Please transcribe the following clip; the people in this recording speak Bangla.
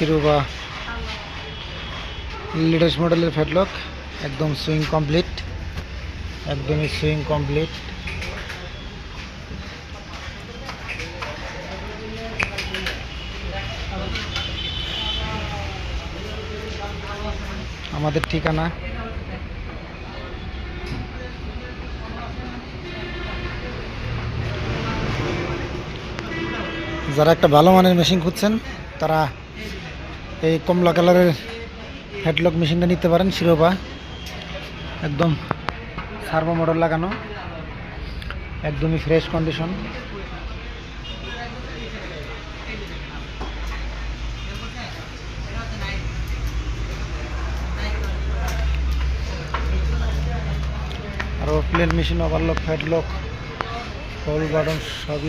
শিরোবা লেটেস্ট মডেলের ফ্যাটলক, একদম সুইং কমপ্লিট, একদমই সুইং কমপ্লিট। আমাদের ঠিকানা যারা একটা ভালো মানের মেশিন খুঁজছেন তারা এই কমলা কালারের হেডলক মেশিনটা নিতে পারেন। শিরোপা একদম সার্ভো মোটর লাগানো, একদমই ফ্রেশ কন্ডিশন। আরও plain machine, overlock, headlock, whole button সবই